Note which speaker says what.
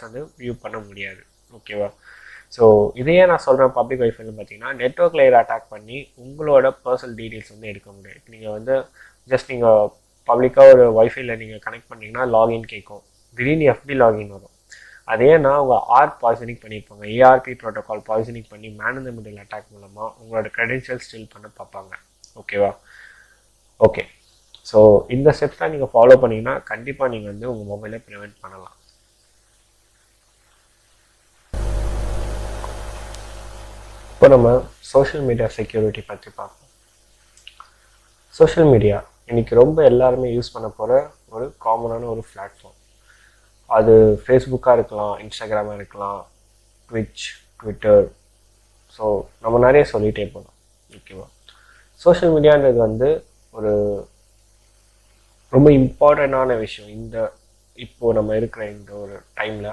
Speaker 1: வந்து வியூ பண்ண முடியாது. ஓகேவா? ஸோ இதையே நான் சொல்கிறேன் பப்ளிக் வைஃபைன்னு பார்த்தீங்கன்னா நெட்ஒர்க் லேயர் அட்டாக் பண்ணி உங்களோட பர்சனல் டீட்டெயில்ஸ் வந்து எடுக்க முடியாது. நீங்கள் வந்து ஜஸ்ட் நீங்கள் பப்ளிக்காக ஒரு வைஃபைல நீங்கள் கனெக்ட் பண்ணிங்கன்னா லாகின் கேட்கும், திடீர்னு எஃபி லாகின் வரும். அதே நான் உங்கள் பாய்சனிங் பண்ணியிருப்பாங்க, ஏஆர்பி ப்ரோட்டோகால் பாய்சனிங் பண்ணி மேன் இந்த மிடில் அட்டாக் மூலமாக உங்களோட க்ரெடென்ஷியல் ஸ்டில் பண்ண பார்ப்பாங்க. ஓகேவா? ஓகே, ஸோ இந்த ஸ்டெப்ஸ்லாம் நீங்கள் ஃபாலோ பண்ணிங்கன்னா கண்டிப்பாக நீங்கள் வந்து உங்கள் மொபைலை ப்ரிவெண்ட் பண்ணலாம். இப்போ நம்ம சோஷியல் மீடியா செக்யூரிட்டி பற்றி பார்ப்போம். சோஷியல் மீடியா இன்றைக்கி ரொம்ப எல்லாருமே யூஸ் பண்ண போகிற ஒரு காமனான ஒரு பிளாட்ஃபார்ம். அது ஃபேஸ்புக்காக இருக்கலாம், இன்ஸ்டாகிராமாக இருக்கலாம், ட்விட்டர், ஸோ நம்ம நிறைய சொல்லிகிட்டே போகலாம். ஓகேவா? சோஷியல் மீடியான்றது வந்து ஒரு ரொம்ப இம்பார்ட்டண்டான விஷயம் இப்போது நம்ம இருக்கிற இந்த ஒரு டைமில்.